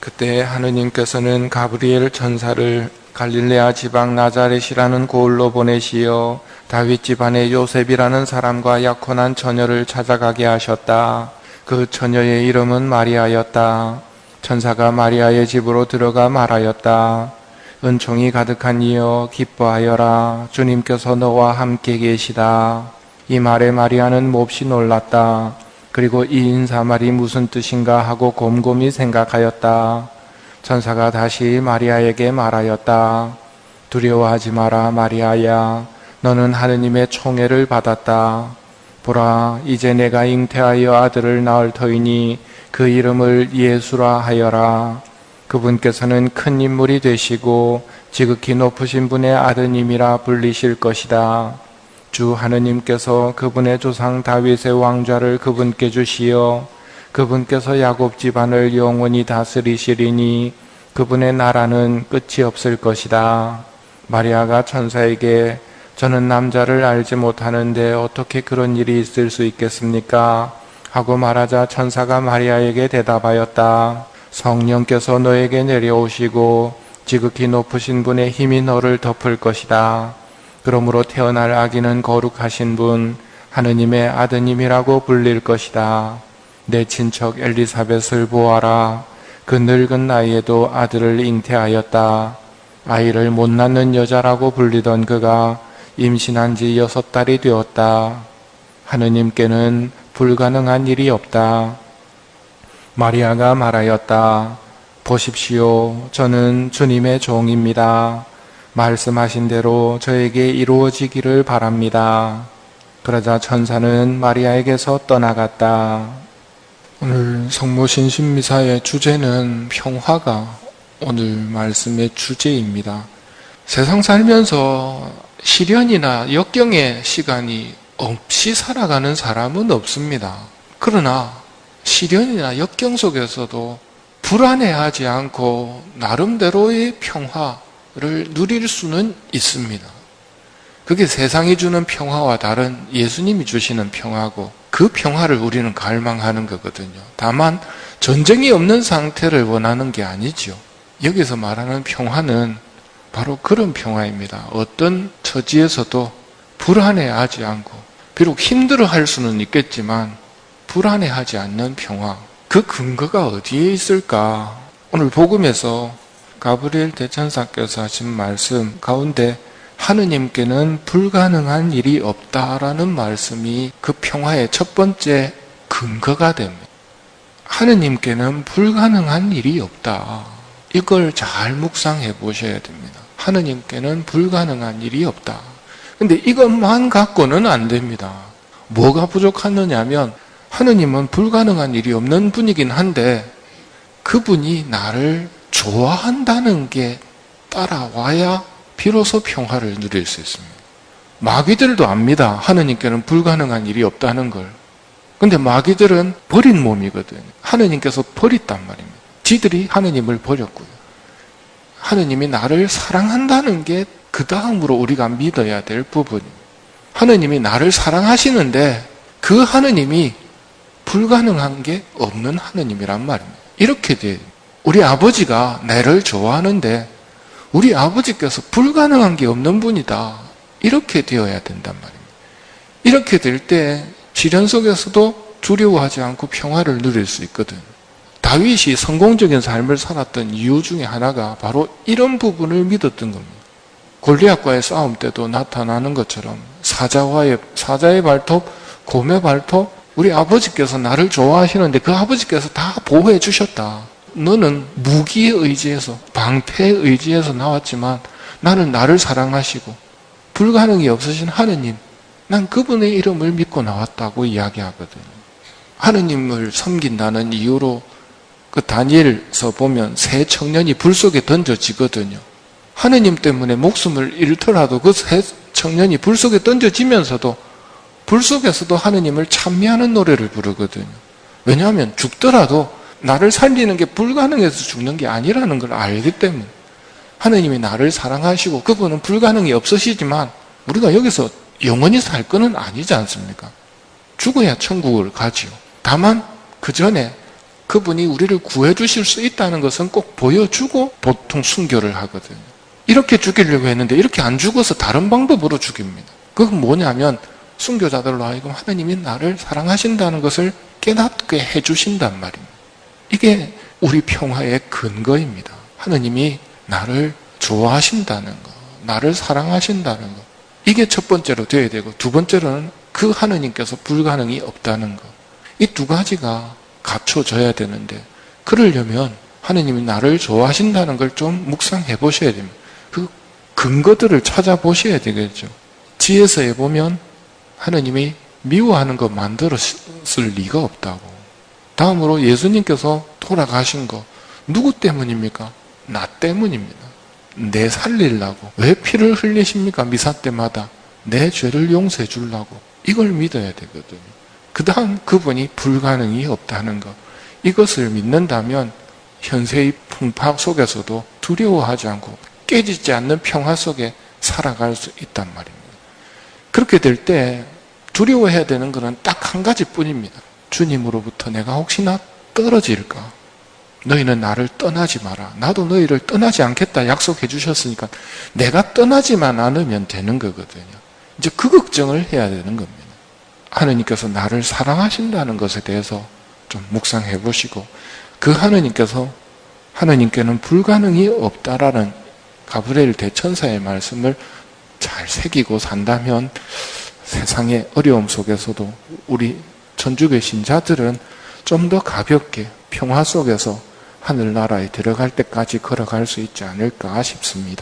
그때 하느님께서는 가브리엘 천사를 갈릴레아 지방 나자렛이라는 고을로 보내시어 다윗 집안의 요셉이라는 사람과 약혼한 처녀를 찾아가게 하셨다. 그 처녀의 이름은 마리아였다. 천사가 마리아의 집으로 들어가 말하였다. 은총이 가득한 이여 기뻐하여라. 주님께서 너와 함께 계시다. 이 말에 마리아는 몹시 놀랐다. 그리고 이 인사말이 무슨 뜻인가 하고 곰곰이 생각하였다. 천사가 다시 마리아에게 말하였다. 두려워하지 마라 마리아야. 너는 하느님의 총애를 받았다. 보라, 이제 내가 잉태하여 아들을 낳을 터이니 그 이름을 예수라 하여라. 그분께서는 큰 인물이 되시고 지극히 높으신 분의 아드님이라 불리실 것이다. 주 하느님께서 그분의 조상 다윗의 왕좌를 그분께 주시어 그분께서 야곱 집안을 영원히 다스리시리니 그분의 나라는 끝이 없을 것이다. 마리아가 천사에게 저는 남자를 알지 못하는데 어떻게 그런 일이 있을 수 있겠습니까? 하고 말하자 천사가 마리아에게 대답하였다. 성령께서 너에게 내려오시고 지극히 높으신 분의 힘이 너를 덮을 것이다. 그러므로 태어날 아기는 거룩하신 분, 하느님의 아드님이라고 불릴 것이다. 내 친척 엘리사벳을 보아라. 그 늙은 나이에도 아들을 잉태하였다. 아이를 못 낳는 여자라고 불리던 그가 임신한 지 6달이 되었다. 하느님께는 불가능한 일이 없다. 마리아가 말하였다. 보십시오. 저는 주님의 종입니다. 말씀하신 대로 저에게 이루어지기를 바랍니다. 그러자 천사는 마리아에게서 떠나갔다. 오늘 성모신신미사의 주제는 평화가 오늘 말씀의 주제입니다. 세상 살면서 시련이나 역경의 시간이 없이 살아가는 사람은 없습니다. 그러나 시련이나 역경 속에서도 불안해하지 않고 나름대로의 평화를 누릴 수는 있습니다. 그게 세상이 주는 평화와 다른 예수님이 주시는 평화고 그 평화를 우리는 갈망하는 거거든요. 다만 전쟁이 없는 상태를 원하는 게 아니죠. 여기서 말하는 평화는 바로 그런 평화입니다. 어떤 처지에서도 불안해하지 않고 비록 힘들어할 수는 있겠지만 불안해하지 않는 평화. 그 근거가 어디에 있을까? 오늘 복음에서 가브리엘 대천사께서 하신 말씀 가운데 하느님께는 불가능한 일이 없다라는 말씀이 그 평화의 첫 번째 근거가 됩니다. 하느님께는 불가능한 일이 없다. 이걸 잘 묵상해 보셔야 됩니다. 하느님께는 불가능한 일이 없다. 근데 이것만 갖고는 안 됩니다. 뭐가 부족하느냐면 하느님은 불가능한 일이 없는 분이긴 한데 그분이 나를 좋아한다는 게 따라와야 비로소 평화를 누릴 수 있습니다. 마귀들도 압니다. 하느님께는 불가능한 일이 없다는 걸. 근데 마귀들은 버린 몸이거든요. 하느님께서 버렸단 말입니다. 지들이 하느님을 버렸고요. 하느님이 나를 사랑한다는 게 그 다음으로 우리가 믿어야 될 부분입니다. 하느님이 나를 사랑하시는데 그 하느님이 불가능한 게 없는 하느님이란 말입니다. 이렇게 돼요. 우리 아버지가 나를 좋아하는데 우리 아버지께서 불가능한 게 없는 분이다. 이렇게 되어야 된단 말입니다. 이렇게 될 때 시련 속에서도 두려워하지 않고 평화를 누릴 수 있거든. 다윗이 성공적인 삶을 살았던 이유 중에 하나가 바로 이런 부분을 믿었던 겁니다. 골리앗과의 싸움 때도 나타나는 것처럼 사자의 발톱, 곰의 발톱, 우리 아버지께서 나를 좋아하시는데 그 아버지께서 다 보호해 주셨다. 너는 무기에 의지해서, 방패에 의지해서 나왔지만 나는 나를 사랑하시고 불가능이 없으신 하느님, 난 그분의 이름을 믿고 나왔다고 이야기하거든요. 하느님을 섬긴다는 이유로 그 다니엘서 보면 세 청년이 불 속에 던져지거든요. 하느님 때문에 목숨을 잃더라도 그 세 청년이 불 속에 던져지면서도 불 속에서도 하느님을 찬미하는 노래를 부르거든요. 왜냐하면 죽더라도 나를 살리는 게 불가능해서 죽는 게 아니라는 걸 알기 때문에 하느님이 나를 사랑하시고 그분은 불가능이 없으시지만 우리가 여기서 영원히 살 거는 아니지 않습니까? 죽어야 천국을 가지요. 다만 그 전에 그분이 우리를 구해 주실 수 있다는 것은 꼭 보여주고 보통 순교를 하거든요. 이렇게 죽이려고 했는데 이렇게 안 죽어서 다른 방법으로 죽입니다. 그건 뭐냐면 순교자들로 하여금 하나님이 나를 사랑하신다는 것을 깨닫게 해주신단 말입니다. 이게 우리 평화의 근거입니다. 하나님이 나를 좋아하신다는 것, 나를 사랑하신다는 것. 이게 첫 번째로 되어야 되고, 두 번째로는 그 하나님께서 불가능이 없다는 것. 이 두 가지가 갖춰져야 되는데, 그러려면 하나님이 나를 좋아하신다는 걸 좀 묵상해 보셔야 됩니다. 그 근거들을 찾아보셔야 되겠죠. 지혜서에 보면 하나님이 미워하는 거 만들었을 리가 없다고. 다음으로 예수님께서 돌아가신 거 누구 때문입니까? 나 때문입니다. 내 살리려고. 왜 피를 흘리십니까? 미사 때마다 내 죄를 용서해 주려고. 이걸 믿어야 되거든요. 그 다음 그분이 불가능이 없다는 것. 이것을 믿는다면 현세의 풍파 속에서도 두려워하지 않고 깨지지 않는 평화 속에 살아갈 수 있단 말입니다. 그렇게 될 때 두려워해야 되는 것은 딱 한 가지뿐입니다. 주님으로부터 내가 혹시나 떨어질까? 너희는 나를 떠나지 마라. 나도 너희를 떠나지 않겠다 약속해 주셨으니까 내가 떠나지만 않으면 되는 거거든요. 이제 그 걱정을 해야 되는 겁니다. 하느님께서 나를 사랑하신다는 것에 대해서 좀 묵상해 보시고, 그 하느님께는 불가능이 없다라는 가브리엘 대천사의 말씀을 잘 새기고 산다면 세상의 어려움 속에서도 우리 천주교 신자들은 좀 더 가볍게 평화 속에서 하늘나라에 들어갈 때까지 걸어갈 수 있지 않을까 싶습니다.